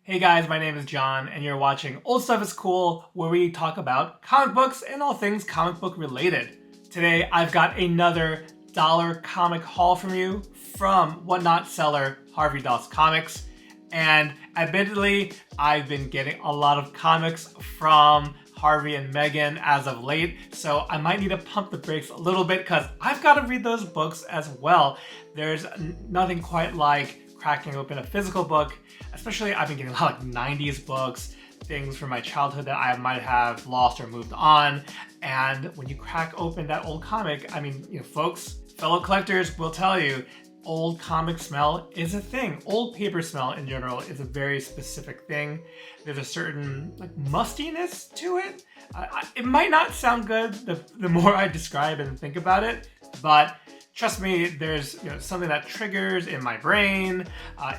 Hey guys, my name is John, and you're watching Old Stuff is Cool, where we talk about comic books and all things comic book related. Today, I've got another dollar comic haul from you from whatnot seller Harvey Doss Comics. And admittedly, I've been getting a lot of comics from Harvey and Megan as of late, so I might need to pump the brakes a little bit because I've got to read those books as well. There's nothing quite like cracking open a physical book, especially I've been getting a lot of 90s books, things from my childhood that I might have lost or moved on. And when you crack open that old comic, folks, fellow collectors will tell you, old comic smell is a thing. Old paper smell in general is a very specific thing. There's a certain mustiness to it. It might not sound good the more I describe it and think about it, but trust me, there's something that triggers in my brain,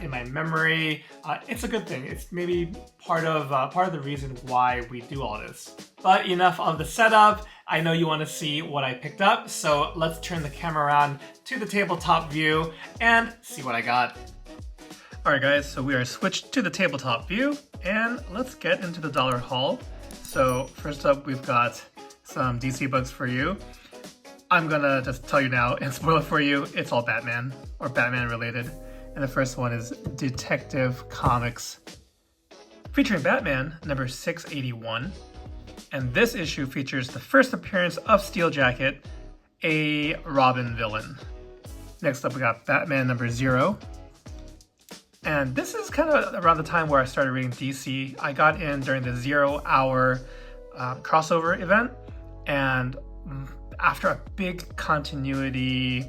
in my memory. It's a good thing. It's maybe part of the reason why we do all this. But enough of the setup. I know you want to see what I picked up, so let's turn the camera around to the tabletop view and see what I got. Alright guys, so we are switched to the tabletop view, and let's get into the dollar haul. So first up, we've got some DC books for you. I'm gonna just tell you now and spoil it for you, it's all Batman or Batman related. And the first one is Detective Comics featuring Batman number 681. And this issue features the first appearance of Steel Jacket, a Robin villain. Next up we got Batman number 0. And this is kind of around the time where I started reading DC. I got in during the 0 hour crossover event, and after a big continuity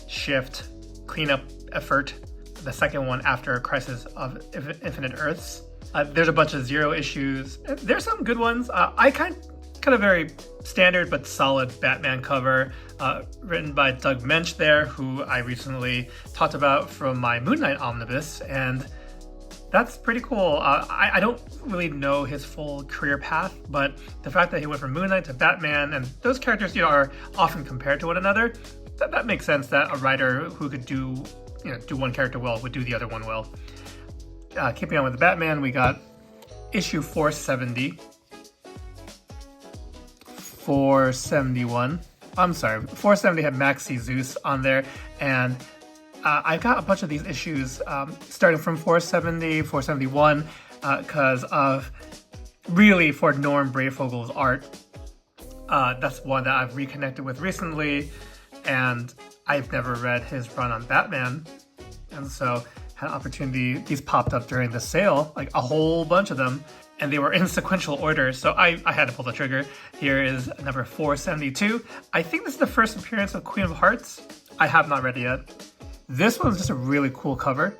shift cleanup effort, the second one after Crisis of Infinite Earths, there's a bunch of 0 issues. There's some good ones. I kind of very standard but solid Batman cover, written by Doug Mensch there, who I recently talked about from my Moon Knight omnibus, and that's pretty cool. I don't really know his full career path, but the fact that he went from Moon Knight to Batman, and those characters are often compared to one another, that makes sense that a writer who could do one character well would do the other one well. Keeping on with the Batman, we got issue 470, 471. I'm sorry, 470 had Maxi Zeus on there, and I've got a bunch of these issues starting from 470, 471, because of really for Norm Brayfogel's art. That's one that I've reconnected with recently, and I've never read his run on Batman, and so had an opportunity. These popped up during the sale, like a whole bunch of them, and they were in sequential order, so I had to pull the trigger. Here is number 472. I think this is the first appearance of Queen of Hearts. I have not read it yet. This one's just a really cool cover.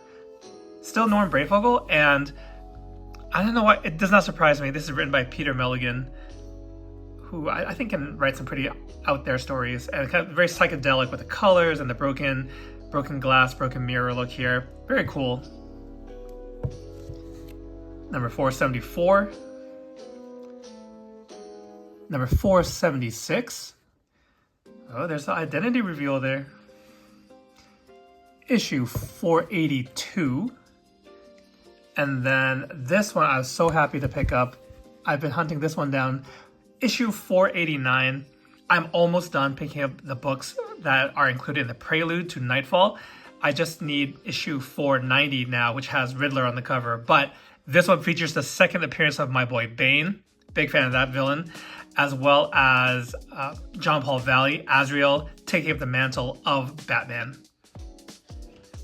Still Norm Brayfogle, and I don't know why, it does not surprise me. This is written by Peter Milligan, who I think can write some pretty out there stories, and kind of very psychedelic with the colors and the broken glass, broken mirror look here. Very cool. Number 474. Number 476. Oh, there's the identity reveal there. Issue 482. And then this one I was so happy to pick up. I've been hunting this one down. Issue 489. I'm almost done picking up the books that are included in the prelude to Nightfall. I just need issue 490 now, which has Riddler on the cover. But this one features the second appearance of my boy Bane. Big fan of that villain. As well as John Paul Valley, Azrael, taking up the mantle of Batman.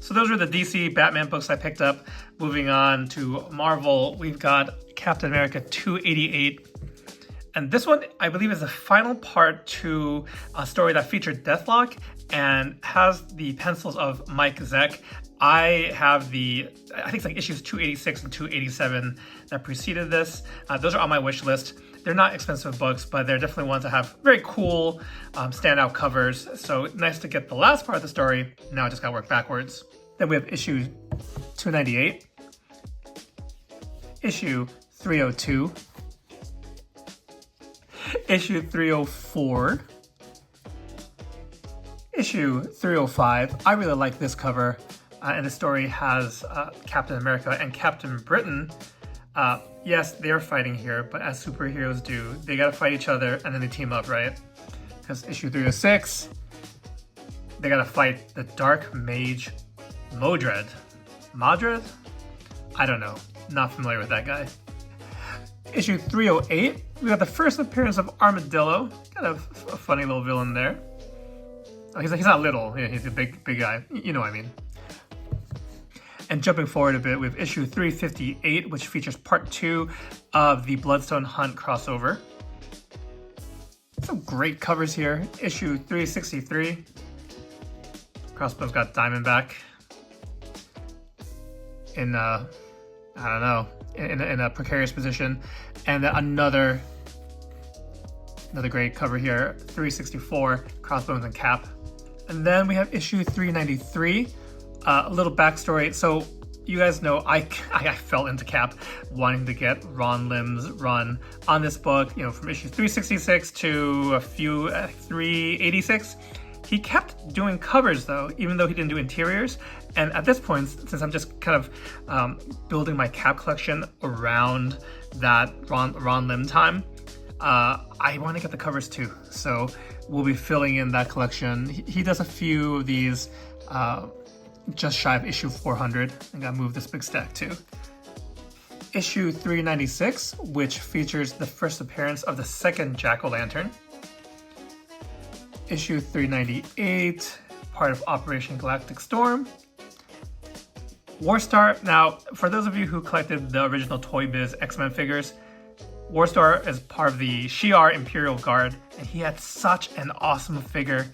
So those were the DC Batman books I picked up. Moving on to Marvel, we've got Captain America 288. And this one, I believe, is the final part to a story that featured Deathlock and has the pencils of Mike Zeck. I have I think it's like issues 286 and 287 that preceded this. Those are on my wish list. They're not expensive books, but they're definitely ones that have very cool standout covers. So nice to get the last part of the story. Now I just gotta work backwards. Then we have issue 298, issue 302, issue 304, issue 305. I really like this cover And the story has Captain America and Captain Britain. Yes, they're fighting here, but as superheroes do, they gotta fight each other and then they team up, right? Because issue 306, they gotta fight the Dark Mage Modred. Modred? I don't know. Not familiar with that guy. Issue 308, we got the first appearance of Armadillo. Kind of a funny little villain there. Oh, he's not little. Yeah, he's a big guy. You know what I mean. And jumping forward a bit, we have issue 358, which features part 2 of the Bloodstone Hunt crossover. Some great covers here. Issue 363. Crossbow's got Diamondback in I don't know, in a precarious position, and another great cover here. 364, Crossbones and Cap. And then we have issue 393. A little backstory. So you guys know I fell into Cap wanting to get Ron Lim's run on this book, you know, from issue 366 to a few 386. He kept doing covers though, even though he didn't do interiors. And at this point, since I'm just kind of building my Cap collection around that Ron Lim time, I want to get the covers too. So we'll be filling in that collection. He does a few of these just shy of issue 400. I gotta move this big stack too. Issue 396, which features the first appearance of the second Jack-O-Lantern. Issue 398, part of Operation Galactic Storm. Warstar. Now, for those of you who collected the original Toy Biz X-Men figures, Warstar is part of the Shi'ar Imperial Guard, and he had such an awesome figure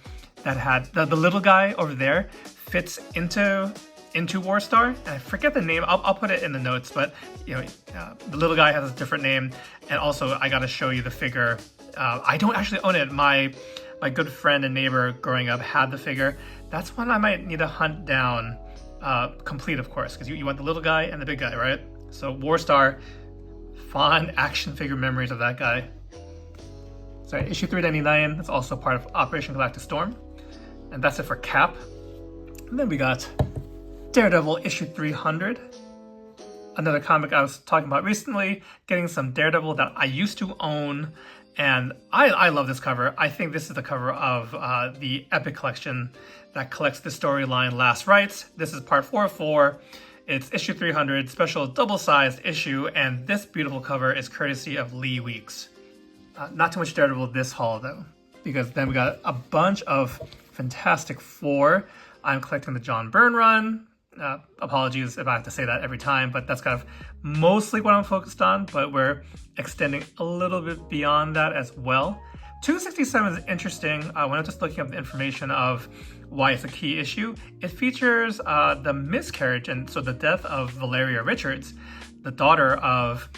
that had the little guy over there fits into Warstar, and I forget the name. I'll put it in the notes, but you know, the little guy has a different name. And also, I got to show you the figure. I don't actually own it. My good friend and neighbor growing up had the figure. That's one I might need to hunt down, complete, of course, because you want the little guy and the big guy, right? So Warstar, fond action figure memories of that guy. So issue 399, that's also part of Operation Galactic Storm. And that's it for Cap. And then we got Daredevil issue 300. Another comic I was talking about recently, getting some Daredevil that I used to own. And I love this cover. I think this is the cover of the Epic collection that collects the storyline Last Rites. This is part 404. It's issue 300, special double-sized issue, and this beautiful cover is courtesy of Lee Weeks. Not too much Daredevil this haul though, because then we got a bunch of Fantastic Four. I'm collecting the John Byrne run. Apologies if I have to say that every time, but that's kind of mostly what I'm focused on, but we're extending a little bit beyond that as well. 267 is interesting. When I'm just looking up the information of why it's a key issue, it features the miscarriage and so the death of Valeria Richards, the daughter of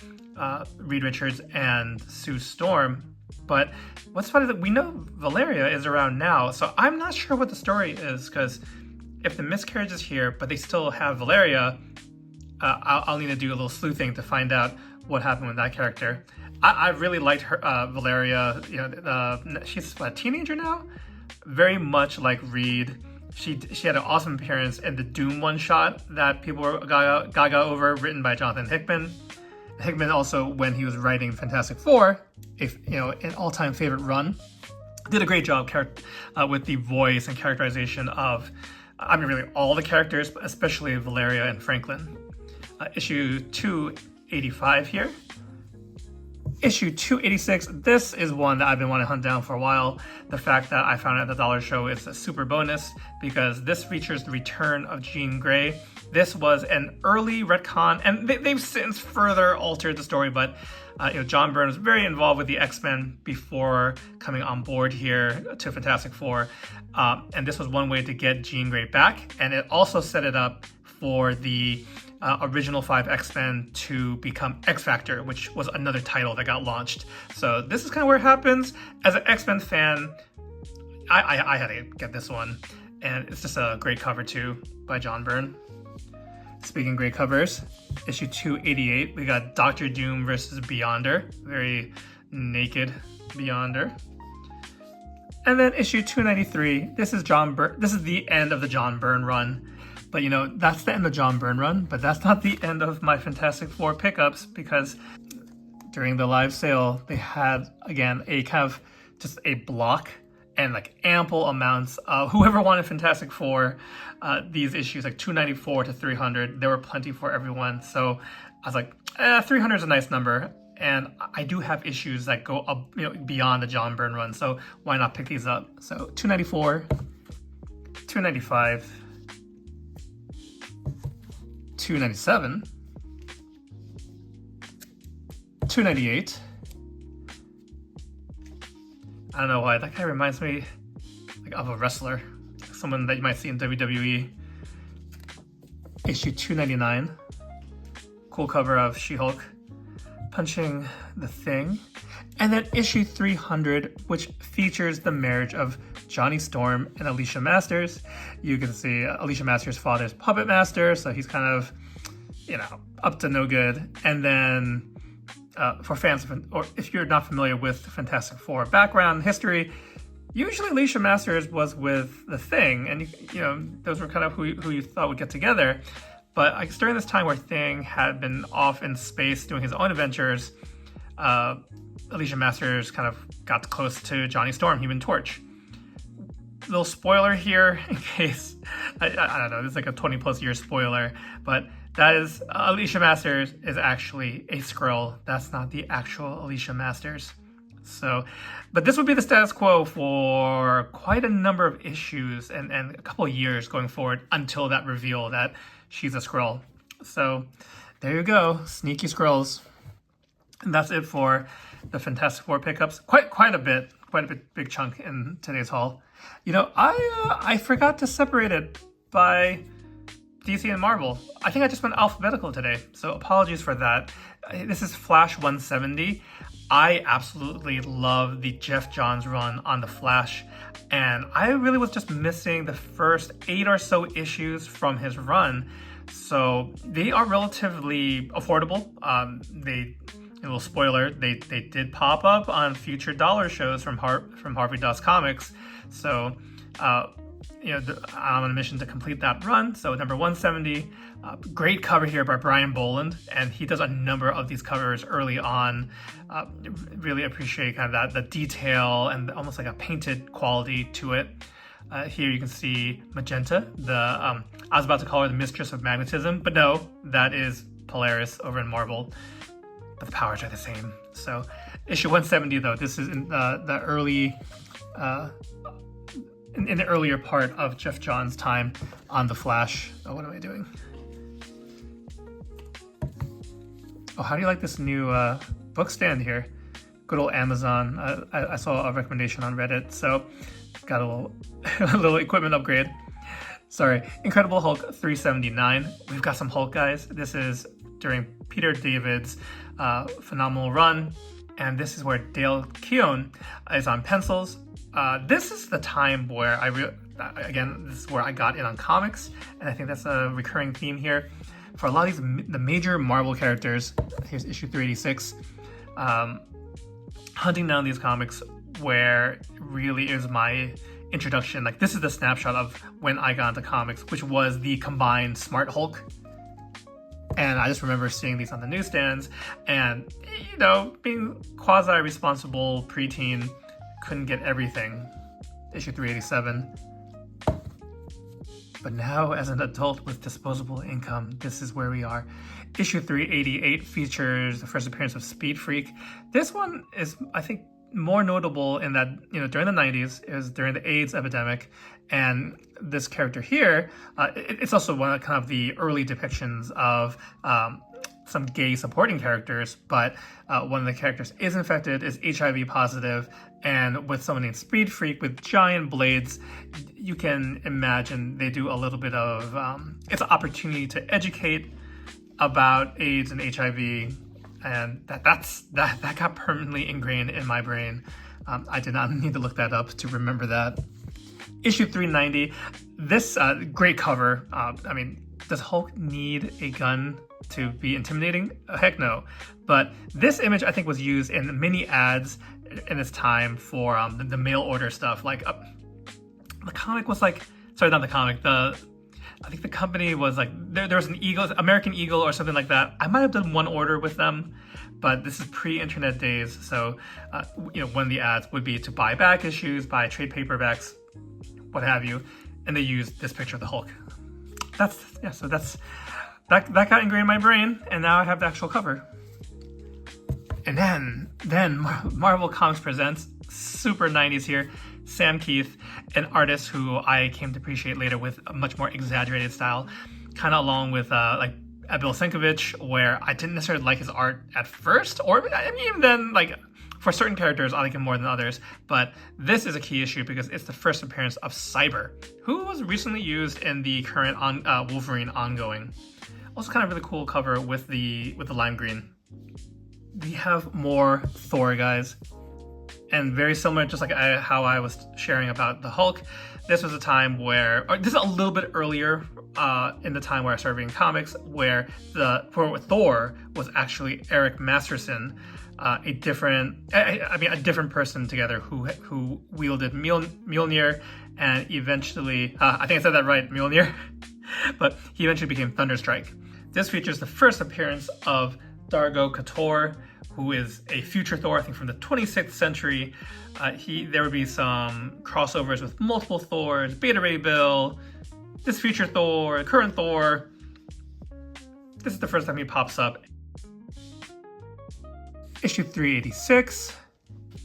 Reed Richards and Sue Storm. But what's funny is that we know Valeria is around now, so I'm not sure what the story is, because if the miscarriage is here, but they still have Valeria, I'll need to do a little sleuthing to find out what happened with that character. I really liked her, Valeria. You know, she's a teenager now, very much like Reed. She had an awesome appearance in the Doom one-shot that people were gaga over, written by Jonathan Hickman. Hickman also, when he was writing Fantastic Four, an all-time favorite run, did a great job with the voice and characterization of, really all the characters, but especially Valeria and Franklin. Issue 285 here. Issue 286, this is one that I've been wanting to hunt down for a while. The fact that I found it at the dollar show is a super bonus because this features the return of Jean Grey. This was an early retcon, and they've since further altered the story, but John Byrne was very involved with the X-Men before coming on board here to Fantastic Four, and this was one way to get Jean Grey back, and it also set it up for the original 5 X-Men to become X-Factor, which was another title that got launched. So this is kind of where it happens. As an X-Men fan, I had to get this one, and it's just a great cover too by John Byrne. Speaking of great covers, issue 288, we got Doctor Doom versus Beyonder, very naked Beyonder. And then issue 293, this is the end of the John Byrne run. But you know, that's the end of John Byrne run, but that's not the end of my Fantastic Four pickups, because during the live sale, they had, again, a kind of just a block and like ample amounts of whoever wanted Fantastic Four, these issues, like 294 to 300, there were plenty for everyone. So I was like, 300 is a nice number. And I do have issues that go up, you know, beyond the John Byrne run. So why not pick these up? So 294, 295, 297, 298. I don't know why, that guy reminds me like of a wrestler, someone that you might see in WWE. Issue 299, cool cover of She-Hulk punching the Thing. And then issue 300, which features the marriage of Johnny Storm and Alicia Masters. You can see Alicia Masters' father's puppet master, so he's kind of, you know, up to no good. And then for fans, or if you're not familiar with Fantastic Four background history, usually Alicia Masters was with the Thing, and you know, those were kind of who you thought would get together. But I guess during this time where Thing had been off in space doing his own adventures, Alicia Masters kind of got close to Johnny Storm, Human Torch. Little spoiler here, in case, I don't know, this is like a 20 plus year spoiler, but that is, Alicia Masters is actually a Skrull. That's not the actual Alicia Masters. So, but this would be the status quo for quite a number of issues and a couple of years going forward until that reveal that she's a Skrull. So there you go, sneaky Skrulls. And that's it for the Fantastic Four pickups. Quite a bit, big chunk in today's haul. You know, I forgot to separate it by DC and Marvel. I think I just went alphabetical today, so apologies for that. This is Flash 170. I absolutely love the Jeff Johns run on the Flash, and I really was just missing the first 8 or so issues from his run. So they are relatively affordable. A little spoiler, they did pop up on future dollar shows from Harvey Does Comics. So you know, I'm on a mission to complete that run. So number 170, great cover here by Brian Boland, and he does a number of these covers early on. Really appreciate kind of the detail and almost like a painted quality to it. Here you can see Magenta, I was about to call her the Mistress of Magnetism, but no, that is Polaris over in Marvel, but the powers are the same. So issue 170 though, this is in the early, in the earlier part of Jeff Johns' time on the Flash. Oh, what am I doing? Oh, how do you like this new book stand here? Good old Amazon. I saw a recommendation on Reddit, so got a little, a little equipment upgrade. Sorry. Incredible Hulk 379. We've got some Hulk guys. This is during Peter David's phenomenal run, and this is where Dale Keown is on pencils. This is the time where again, this is where I got in on comics, and I think that's a recurring theme here. For a lot of the major Marvel characters, here's issue 386, hunting down these comics where really is my introduction. Like, this is the snapshot of when I got into comics, which was the combined Smart Hulk. And I just remember seeing these on the newsstands and, you know, being quasi-responsible preteen, couldn't get everything. Issue 387. But now, as an adult with disposable income, this is where we are. Issue 388 features the first appearance of Speed Freak. This one is, I think, more notable in that, you know, during the 90s, it was during the AIDS epidemic, and this character here, it's also one of kind of the early depictions of some gay supporting characters, but one of the characters is infected, is HIV positive, and with someone named Speed Freak with giant blades, you can imagine they do a little bit of, it's an opportunity to educate about AIDS and HIV, and that got permanently ingrained in my brain. I did not need to look that up to remember that. Issue 390, this great cover. I mean, does Hulk need a gun to be intimidating? Heck no. But this image, I think, was used in many ads in its time for the mail order stuff. Like, the comic was like, sorry, not the comic, I think the company was like, there was an Eagle, American Eagle or something like that. I might have done one order with them, but this is pre-internet days. So, one of the ads would be to buy back issues, buy trade paperbacks, what have you. And they used this picture of the Hulk. So that got ingrained in my brain, and now I have the actual cover. And then Marvel Comics presents, super 90s here, Sam Keith, an artist who I came to appreciate later with a much more exaggerated style, kind of along with like Bill Sienkiewicz, where I didn't necessarily like his art at first, or I mean, even then, like for certain characters, I like him more than others. But this is a key issue because it's the first appearance of Cyber, who was recently used in the current Wolverine ongoing. Also, kind of really cool cover with the lime green. We have more Thor, guys. And very similar, just like how I was sharing about the Hulk, this was a time where, or this is a little bit earlier in the time where I started reading comics, where for Thor was actually Eric Masterson, a different person together who wielded Mjolnir, and eventually, I think I said that right, Mjolnir, but he eventually became Thunderstrike. This features the first appearance of Dargo Couture, who is a future Thor, I think from the 26th century. There would be some crossovers with multiple Thors, Beta Ray Bill, this future Thor, current Thor. This is the first time he pops up. Issue 386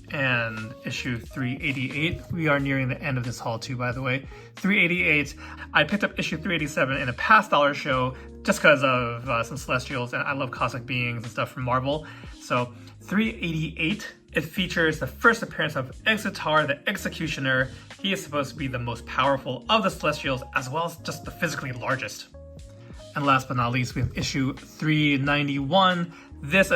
and issue 388. We are nearing the end of this haul too, by the way. 388, I picked up issue 387 in a past dollar show just because of some Celestials, and I love cosmic beings and stuff from Marvel. So 388, it features the first appearance of Exitar the Executioner. He is supposed to be the most powerful of the Celestials, as well as just the physically largest. And last but not least, we have issue 391. This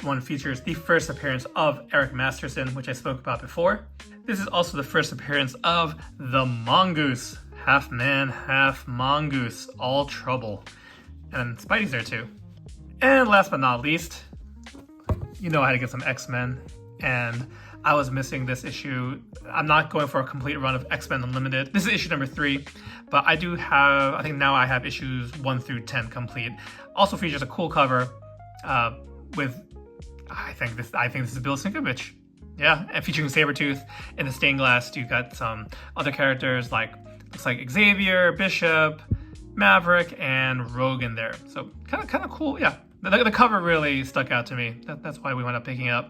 one features the first appearance of Eric Masterson, which I spoke about before. This is also the first appearance of the Mongoose. Half man, half mongoose, all trouble. And Spidey's there too. And last but not least, you know I had to get some X-Men, and I was missing this issue. I'm not going for a complete run of X-Men Unlimited. This is issue number 3, but I do have, I think now I have issues 1 through 10 complete. Also features a cool cover with, I think this is Bill Sienkiewicz. Yeah, and featuring Sabretooth in the stained glass. You got some other characters like, looks like Xavier, Bishop, Maverick, and Rogue in there. So kind of cool, yeah. The cover really stuck out to me. That's why we wound up picking it up.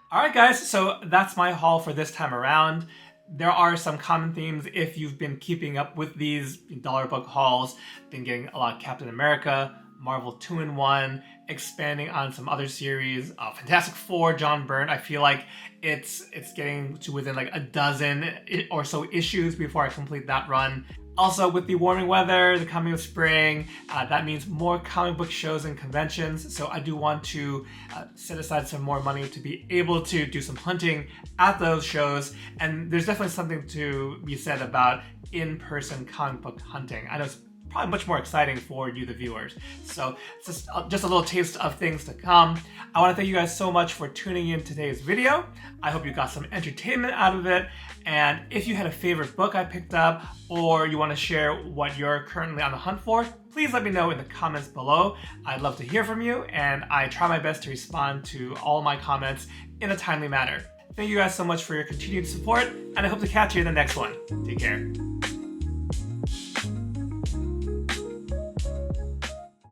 All right, guys, so that's my haul for this time around. There are some common themes if you've been keeping up with these dollar book hauls. Been getting a lot of Captain America, Marvel 2-in-1, expanding on some other series. Fantastic Four, John Byrne. I feel like it's getting to within like a dozen or so issues before I complete that run. Also, with the warming weather, the coming of spring, that means more comic book shows and conventions. So I do want to set aside some more money to be able to do some hunting at those shows. And there's definitely something to be said about in-person comic book hunting. I know it's probably much more exciting for you, the viewers. So it's just a little taste of things to come. I want to thank you guys so much for tuning in today's video. I hope you got some entertainment out of it. And if you had a favorite book I picked up, or you want to share what you're currently on the hunt for, please let me know in the comments below. I'd love to hear from you, and I try my best to respond to all my comments in a timely manner. Thank you guys so much for your continued support, and I hope to catch you in the next one. Take care.